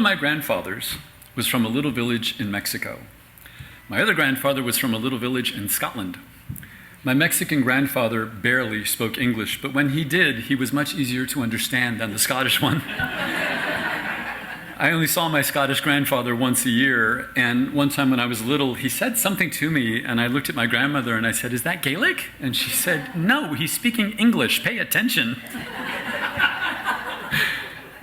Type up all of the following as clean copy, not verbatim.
my grandfathers was from a little village in Mexico. My other grandfather was from a little village in Scotland. My Mexican grandfather barely spoke English, but when he did, he was much easier to understand than the Scottish one. I only saw my Scottish grandfather once a year, and one time when I was little, he said something to me, and I looked at my grandmother and I said, "Is that Gaelic?" And she said, "No, he's speaking English, pay attention."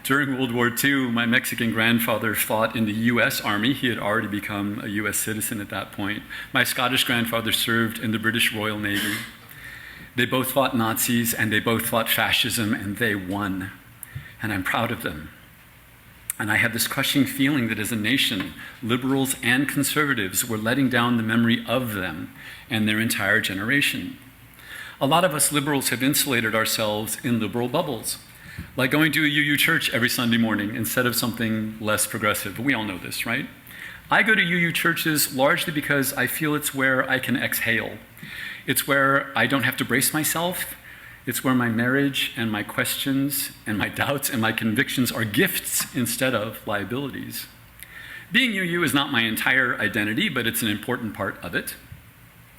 During World War II, my Mexican grandfather fought in the US Army. He had already become a US citizen at that point. My Scottish grandfather served in the British Royal Navy. They both fought Nazis, and they both fought fascism, and they won. And I'm proud of them. And I had this crushing feeling that as a nation, liberals and conservatives were letting down the memory of them and their entire generation. A lot of us liberals have insulated ourselves in liberal bubbles, like going to a UU church every Sunday morning instead of something less progressive. We all know this, right? I go to UU churches largely because I feel it's where I can exhale. It's where I don't have to brace myself. It's where my marriage and my questions and my doubts and my convictions are gifts instead of liabilities. Being UU is not my entire identity, but it's an important part of it.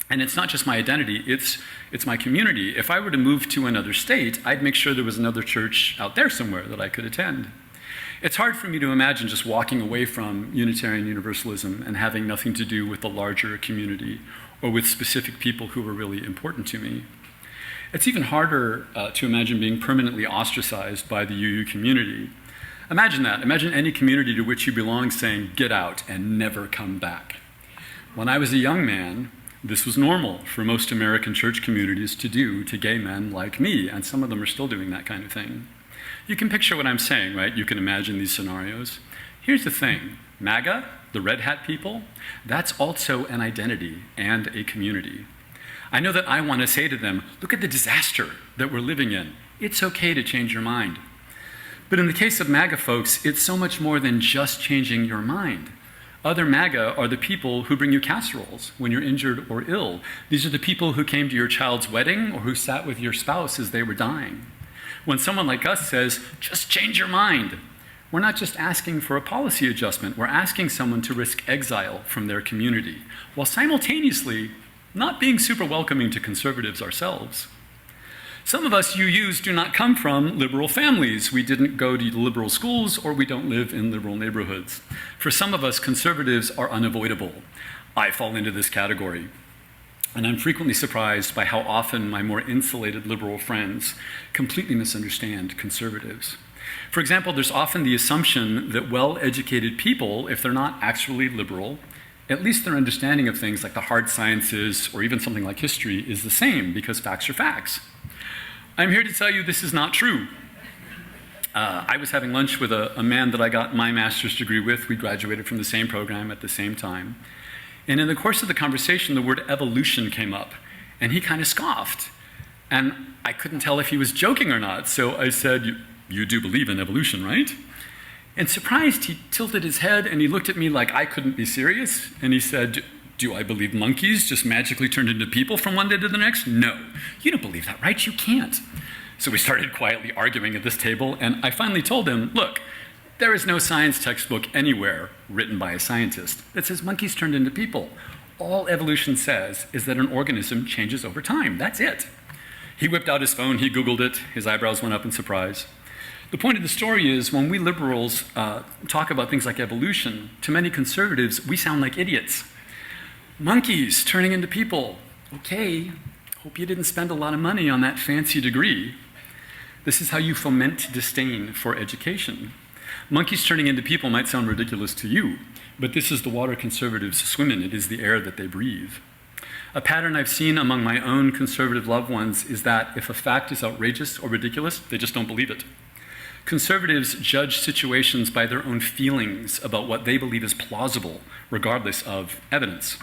And it's not just my identity, it's my community. If I were to move to another state, I'd make sure there was another church out there somewhere that I could attend. It's hard for me to imagine just walking away from Unitarian Universalism and having nothing to do with the larger community or with specific people who were really important to me. It's even harder to imagine being permanently ostracized by the UU community. Imagine that. Imagine any community to which you belong saying, "Get out and never come back." When I was a young man, this was normal for most American church communities to do to gay men like me, and some of them are still doing that kind of thing. You can picture what I'm saying, right? You can imagine these scenarios. Here's the thing. MAGA, the red hat people, that's also an identity and a community. I know that I want to say to them, look at the disaster that we're living in. It's okay to change your mind. But in the case of MAGA folks, it's so much more than just changing your mind. Other MAGA are the people who bring you casseroles when you're injured or ill. These are the people who came to your child's wedding or who sat with your spouse as they were dying. When someone like us says, just change your mind, we're not just asking for a policy adjustment, we're asking someone to risk exile from their community, while simultaneously not being super welcoming to conservatives ourselves. Some of us UUs do not come from liberal families. We didn't go to liberal schools, or we don't live in liberal neighborhoods. For some of us, conservatives are unavoidable. I fall into this category. And I'm frequently surprised by how often my more insulated liberal friends completely misunderstand conservatives. For example, there's often the assumption that well-educated people, if they're not actually liberal, at least their understanding of things like the hard sciences or even something like history is the same because facts are facts. I'm here to tell you this is not true. I was having lunch with a man that I got my master's degree with. We graduated from the same program at the same time. And in the course of the conversation, the word evolution came up, and he kind of scoffed. And I couldn't tell if he was joking or not, so I said, you do believe in evolution, right? And surprised, he tilted his head and he looked at me like I couldn't be serious. And he said, do I believe monkeys just magically turned into people from one day to the next? No. You don't believe that, right? You can't. So we started quietly arguing at this table, and I finally told him, look, there is no science textbook anywhere written by a scientist that says monkeys turned into people. All evolution says is that an organism changes over time. That's it. He whipped out his phone, he Googled it, his eyebrows went up in surprise. The point of the story is when we liberals talk about things like evolution, to many conservatives, we sound like idiots. Monkeys turning into people. Okay, hope you didn't spend a lot of money on that fancy degree. This is how you foment disdain for education. Monkeys turning into people might sound ridiculous to you, but this is the water conservatives swim in. It is the air that they breathe. A pattern I've seen among my own conservative loved ones is that if a fact is outrageous or ridiculous, they just don't believe it. Conservatives judge situations by their own feelings about what they believe is plausible, regardless of evidence.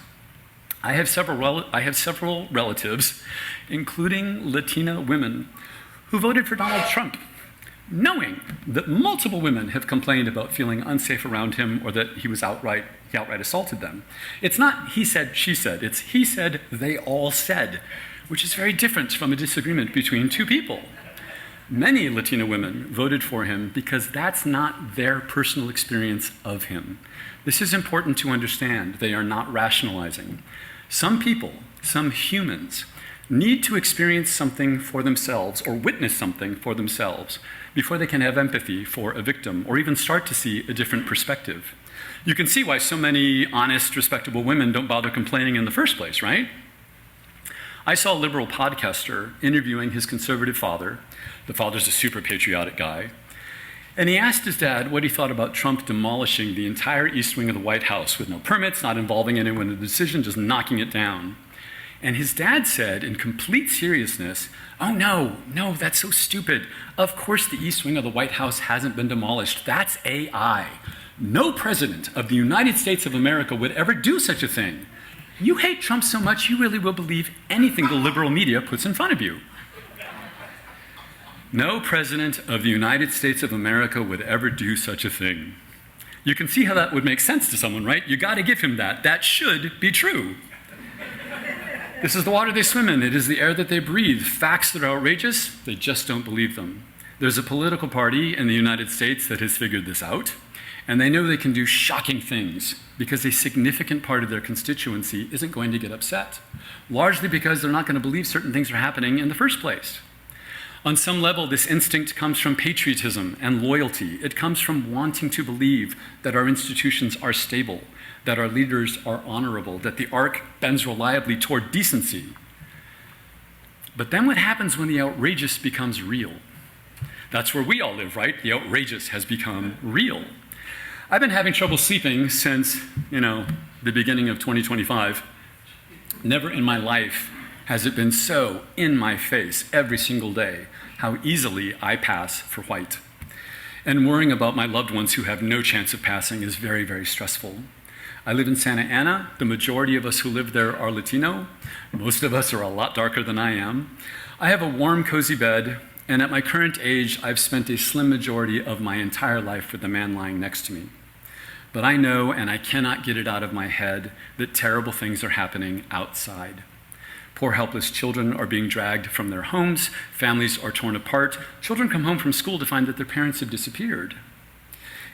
I have several relatives, including Latina women, who voted for Donald Trump, knowing that multiple women have complained about feeling unsafe around him or that he outright assaulted them. It's not he said, she said. It's he said, they all said, which is very different from a disagreement between two people. Many Latino women voted for him because that's not their personal experience of him. This is important to understand. They are not rationalizing. Some people, some humans, need to experience something for themselves or witness something for themselves before they can have empathy for a victim or even start to see a different perspective. You can see why so many honest, respectable women don't bother complaining in the first place, right? I saw a liberal podcaster interviewing his conservative father. The father's a super patriotic guy. And he asked his dad what he thought about Trump demolishing the entire east wing of the White House with no permits, not involving anyone in the decision, just knocking it down. And his dad said, in complete seriousness, "Oh, no, that's so stupid. Of course the east wing of the White House hasn't been demolished. That's AI. No president of the United States of America would ever do such a thing. You hate Trump so much, you really will believe anything the liberal media puts in front of you." No president of the United States of America would ever do such a thing. You can see how that would make sense to someone, right? You got to give him that. That should be true. This is the water they swim in. It is the air that they breathe. Facts that are outrageous, they just don't believe them. There's a political party in the United States that has figured this out, and they know they can do shocking things because a significant part of their constituency isn't going to get upset, largely because they're not going to believe certain things are happening in the first place. On some level, this instinct comes from patriotism and loyalty. It comes from wanting to believe that our institutions are stable, that our leaders are honorable, that the arc bends reliably toward decency. But then what happens when the outrageous becomes real? That's where we all live, right? The outrageous has become real. I've been having trouble sleeping since, the beginning of 2025. Never in my life has it been so in my face every single day how easily I pass for white. And worrying about my loved ones who have no chance of passing is very, very stressful. I live in Santa Ana. The majority of us who live there are Latino. Most of us are a lot darker than I am. I have a warm, cozy bed, and at my current age, I've spent a slim majority of my entire life with the man lying next to me. But I know, and I cannot get it out of my head, that terrible things are happening outside. Poor helpless children are being dragged from their homes. Families are torn apart. Children come home from school to find that their parents have disappeared.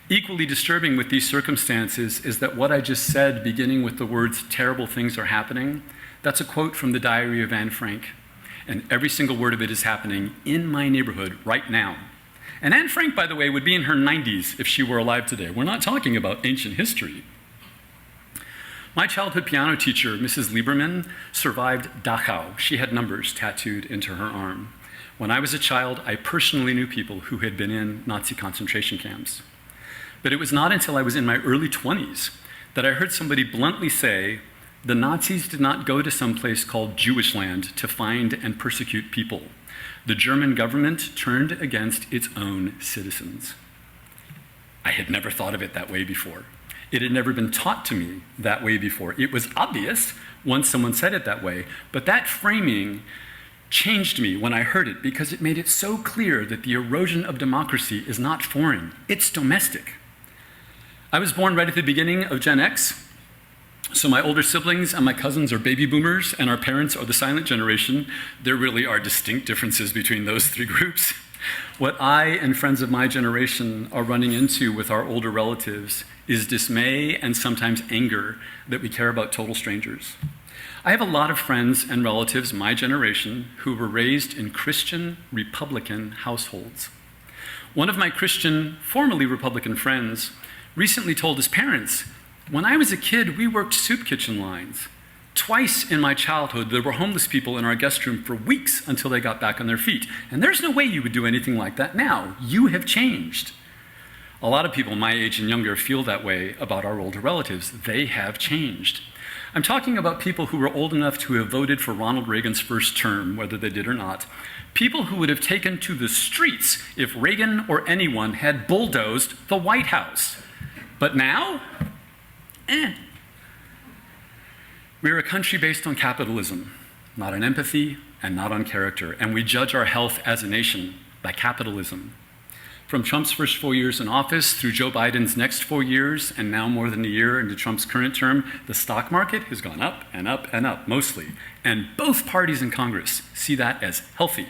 Equally disturbing with these circumstances is that what I just said, beginning with the words, "terrible things are happening," that's a quote from the Diary of Anne Frank. And every single word of it is happening in my neighborhood right now. And Anne Frank, by the way, would be in her 90s if she were alive today. We're not talking about ancient history. My childhood piano teacher, Mrs. Lieberman, survived Dachau. She had numbers tattooed into her arm. When I was a child, I personally knew people who had been in Nazi concentration camps. But it was not until I was in my early 20s that I heard somebody bluntly say, the Nazis did not go to some place called Jewish land to find and persecute people. The German government turned against its own citizens. I had never thought of it that way before. It had never been taught to me that way before. It was obvious once someone said it that way, but that framing changed me when I heard it because it made it so clear that the erosion of democracy is not foreign, it's domestic. I was born right at the beginning of Gen X, so my older siblings and my cousins are baby boomers, and our parents are the silent generation. There really are distinct differences between those three groups. What I and friends of my generation are running into with our older relatives is dismay and sometimes anger that we care about total strangers. I have a lot of friends and relatives, my generation, who were raised in Christian Republican households. One of my Christian, formerly Republican friends recently told his parents, "When I was a kid, we worked soup kitchen lines. Twice in my childhood, there were homeless people in our guest room for weeks until they got back on their feet. And there's no way you would do anything like that now. You have changed." A lot of people my age and younger feel that way about our older relatives. They have changed. I'm talking about people who were old enough to have voted for Ronald Reagan's first term, whether they did or not. People who would have taken to the streets if Reagan or anyone had bulldozed the White House. But now, We're a country based on capitalism, not on empathy and not on character, and we judge our health as a nation by capitalism. From Trump's first 4 years in office through Joe Biden's next 4 years, and now more than a year into Trump's current term, the stock market has gone up and up and up, mostly. And both parties in Congress see that as healthy.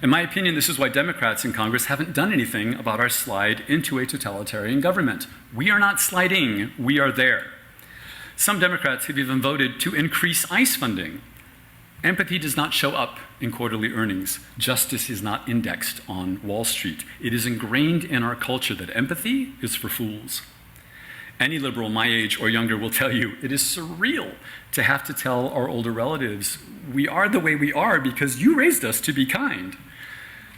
In my opinion, this is why Democrats in Congress haven't done anything about our slide into a totalitarian government. We are not sliding, we are there. Some Democrats have even voted to increase ICE funding. Empathy does not show up in quarterly earnings. Justice is not indexed on Wall Street. It is ingrained in our culture that empathy is for fools. Any liberal my age or younger will tell you it is surreal to have to tell our older relatives, we are the way we are because you raised us to be kind.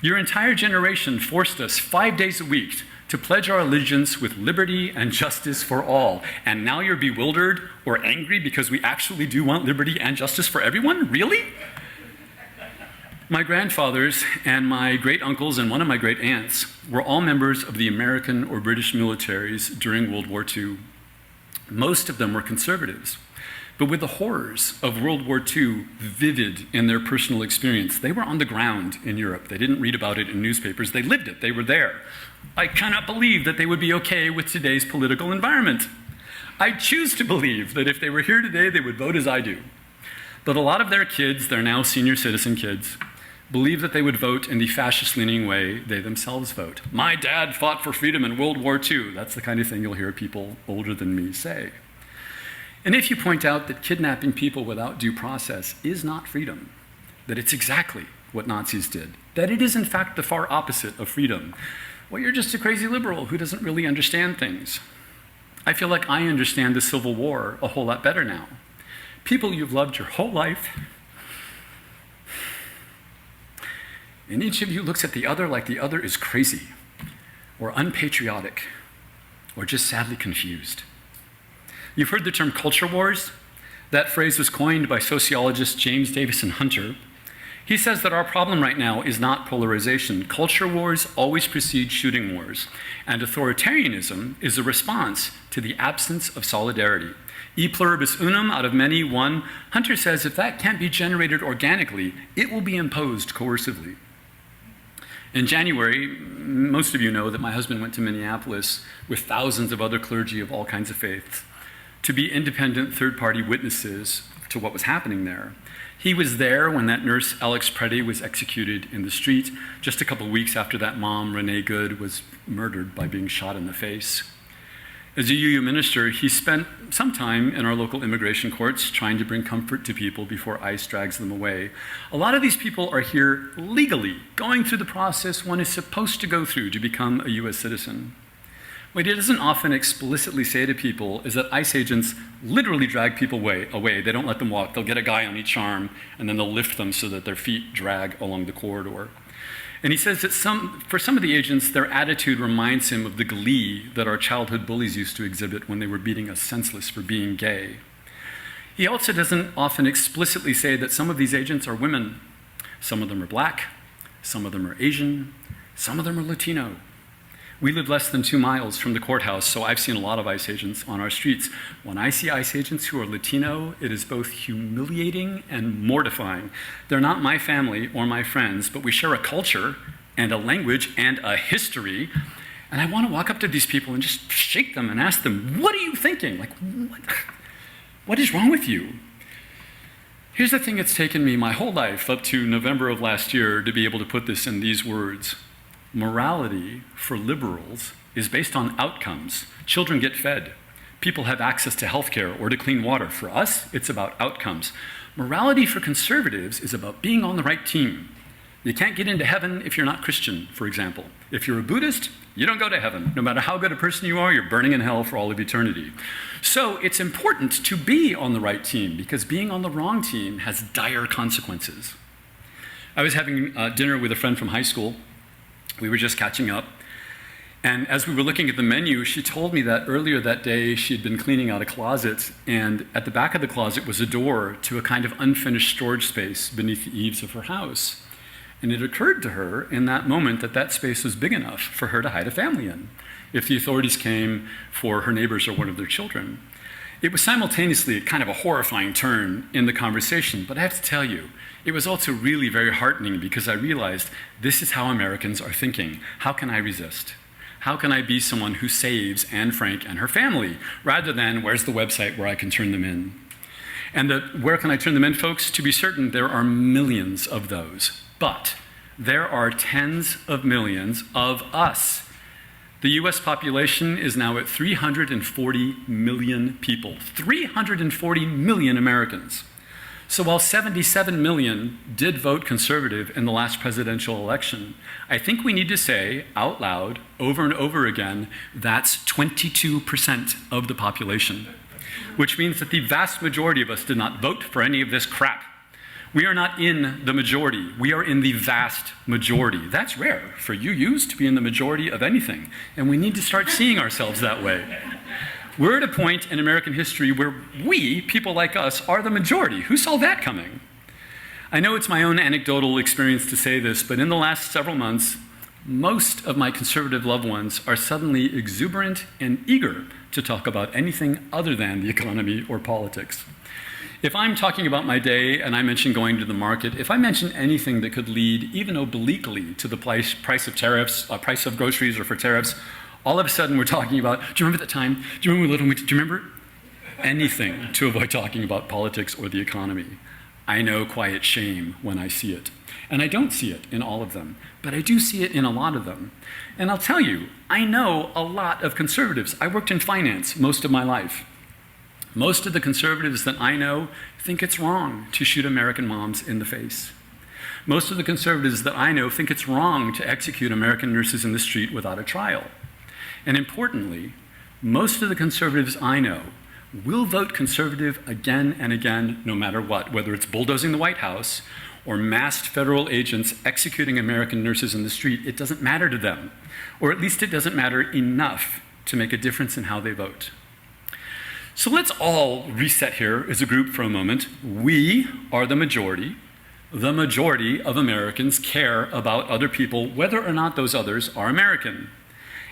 Your entire generation forced us 5 days a week to pledge our allegiance with liberty and justice for all. And now you're bewildered or angry because we actually do want liberty and justice for everyone? Really? My grandfathers and my great uncles and one of my great aunts were all members of the American or British militaries during World War II. Most of them were conservatives. But with the horrors of World War II vivid in their personal experience, they were on the ground in Europe. They didn't read about it in newspapers. They lived it. They were there. I cannot believe that they would be okay with today's political environment. I choose to believe that if they were here today, they would vote as I do. But a lot of their kids, they're now senior citizen kids, believe that they would vote in the fascist-leaning way they themselves vote. My dad fought for freedom in World War II. That's the kind of thing you'll hear people older than me say. And if you point out that kidnapping people without due process is not freedom, that it's exactly what Nazis did, that it is in fact the far opposite of freedom, well, you're just a crazy liberal who doesn't really understand things. I feel like I understand the Civil War a whole lot better now. People you've loved your whole life, and each of you looks at the other like the other is crazy, or unpatriotic, or just sadly confused. You've heard the term culture wars. That phrase was coined by sociologist James Davison Hunter. He says that our problem right now is not polarization. Culture wars always precede shooting wars, and authoritarianism is a response to the absence of solidarity. E pluribus unum, out of many, one. Hunter says if that can't be generated organically, it will be imposed coercively. In January, most of you know that my husband went to Minneapolis with thousands of other clergy of all kinds of faiths to be independent third-party witnesses to what was happening there. He was there when that nurse, Alex Preddy, was executed in the street, just a couple weeks after that mom, Renee Good, was murdered by being shot in the face. As a UU minister, he spent some time in our local immigration courts trying to bring comfort to people before ICE drags them away. A lot of these people are here legally, going through the process one is supposed to go through to become a US citizen. What he doesn't often explicitly say to people is that ICE agents literally drag people away. They don't let them walk. They'll get a guy on each arm, and then they'll lift them so that their feet drag along the corridor. And he says that for some of the agents, their attitude reminds him of the glee that our childhood bullies used to exhibit when they were beating us senseless for being gay. He also doesn't often explicitly say that some of these agents are women. Some of them are black, some of them are Asian, some of them are Latino. We live less than 2 miles from the courthouse, so I've seen a lot of ICE agents on our streets. When I see ICE agents who are Latino, it is both humiliating and mortifying. They're not my family or my friends, but we share a culture and a language and a history, and I want to walk up to these people and just shake them and ask them, what are you thinking? Like, what is wrong with you? Here's the thing it's taken me my whole life, up to November of last year, to be able to put this in these words. Morality for liberals is based on outcomes. Children get fed. People have access to health care or to clean water. For us, it's about outcomes. Morality for conservatives is about being on the right team. You can't get into heaven if you're not Christian, for example. If you're a Buddhist, you don't go to heaven. No matter how good a person you are, you're burning in hell for all of eternity. So it's important to be on the right team because being on the wrong team has dire consequences. I was having dinner with a friend from high school. We were just catching up. And as we were looking at the menu, she told me that earlier that day she had been cleaning out a closet, and at the back of the closet was a door to a kind of unfinished storage space beneath the eaves of her house. And it occurred to her in that moment that that space was big enough for her to hide a family in, if the authorities came for her neighbors or one of their children. It was simultaneously kind of a horrifying turn in the conversation, but I have to tell you, it was also really very heartening because I realized this is how Americans are thinking. How can I resist? How can I be someone who saves Anne Frank and her family, rather than where's the website where I can turn them in? And where can I turn them in, folks? To be certain, there are millions of those. But There are tens of millions of us. The US population is now at 340 million people. 340 million Americans. So while 77 million did vote conservative in the last presidential election, I think we need to say out loud, over and over again, that's 22% of the population, which means that the vast majority of us did not vote for any of this crap. We are not in the majority. We are in the vast majority. That's rare for UUs to be in the majority of anything, and we need to start seeing ourselves that way. We're at a point in American history where we, people like us, are the majority. Who saw that coming? I know it's my own anecdotal experience to say this, but in the last several months, most of my conservative loved ones are suddenly exuberant and eager to talk about anything other than the economy or politics. If I'm talking about my day and I mention going to the market, if I mention anything that could lead even obliquely to the price of tariffs, price of groceries or for tariffs, all of a sudden we're talking about, do you remember that time? Do you remember? Anything to avoid talking about politics or the economy. I know quiet shame when I see it. And I don't see it in all of them, but I do see it in a lot of them. And I'll tell you, I know a lot of conservatives. I worked in finance most of my life. Most of the conservatives that I know think it's wrong to shoot American moms in the face. Most of the conservatives that I know think it's wrong to execute American nurses in the street without a trial. And importantly, most of the conservatives I know will vote conservative again and again, no matter what, whether it's bulldozing the White House or masked federal agents executing American nurses in the street. It doesn't matter to them, or at least it doesn't matter enough to make a difference in how they vote. So let's all reset here as a group for a moment. We are the majority. The majority of Americans care about other people, whether or not those others are American.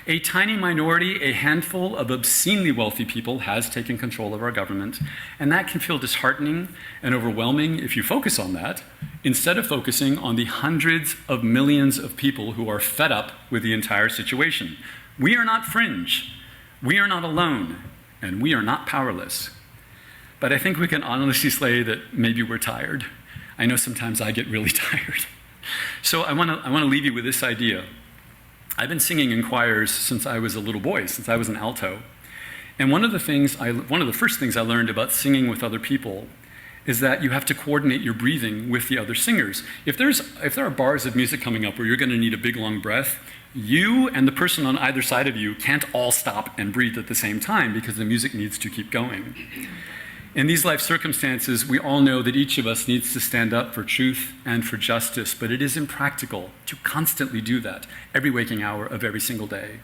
A tiny minority, a handful of obscenely wealthy people has taken control of our government, and that can feel disheartening and overwhelming if you focus on that, instead of focusing on the hundreds of millions of people who are fed up with the entire situation. We are not fringe. We are not alone. And we are not powerless. But I think we can honestly say that maybe we're tired. I know sometimes I get really tired. So I want to leave you with this idea. I've been singing in choirs since I was a little boy, since I was an alto. And one of the first things I learned about singing with other people is that you have to coordinate your breathing with the other singers. If there are bars of music coming up where you're going to need a big long breath, you and the person on either side of you can't all stop and breathe at the same time because the music needs to keep going. In these life circumstances, we all know that each of us needs to stand up for truth and for justice, but it is impractical to constantly do that every waking hour of every single day.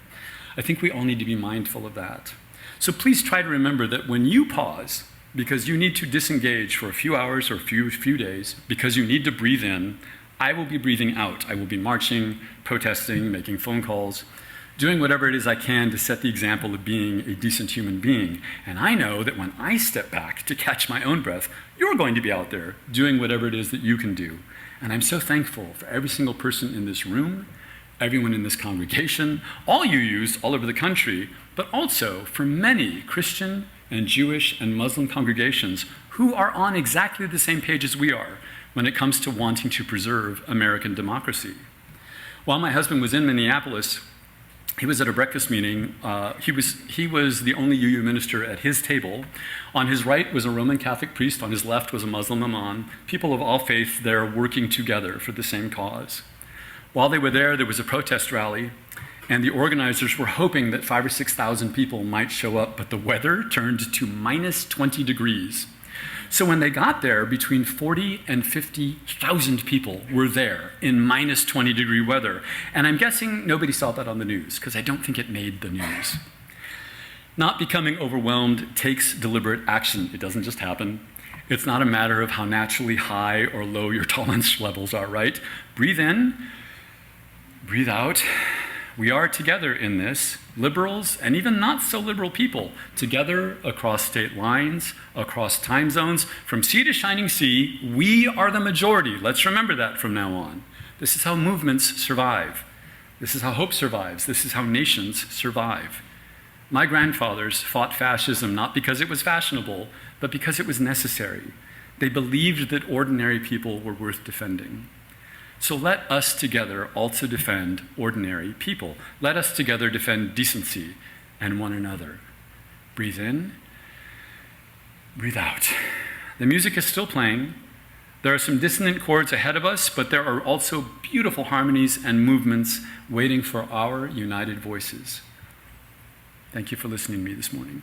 I think we all need to be mindful of that. So please try to remember that when you pause, because you need to disengage for a few hours or a few days, because you need to breathe in, I will be breathing out. I will be marching, protesting, making phone calls, doing whatever it is I can to set the example of being a decent human being. And I know that when I step back to catch my own breath, you're going to be out there doing whatever it is that you can do. And I'm so thankful for every single person in this room, everyone in this congregation, all UUs all over the country, but also for many Christian and Jewish and Muslim congregations who are on exactly the same page as we are when it comes to wanting to preserve American democracy. While my husband was in Minneapolis, he was at a breakfast meeting. He was the only UU minister at his table. On his right was a Roman Catholic priest. On his left was a Muslim imam. People of all faiths there working together for the same cause. While they were there was a protest rally, and the organizers were hoping that 5,000 or 6,000 people might show up, but the weather turned to minus 20 degrees. So when they got there, between 40 and 50,000 people were there in minus 20 degree weather. And I'm guessing nobody saw that on the news, because I don't think it made the news. Not becoming overwhelmed takes deliberate action. It doesn't just happen. It's not a matter of how naturally high or low your tolerance levels are, right? Breathe in, breathe out. We are together in this, liberals and even not so liberal people, together across state lines, across time zones, from sea to shining sea. We are the majority. Let's remember that from now on. This is how movements survive. This is how hope survives. This is how nations survive. My grandfathers fought fascism not because it was fashionable, but because it was necessary. They believed that ordinary people were worth defending. So let us together also defend ordinary people. Let us together defend decency and one another. Breathe in, breathe out. The music is still playing. There are some dissonant chords ahead of us, but there are also beautiful harmonies and movements waiting for our united voices. Thank you for listening to me this morning.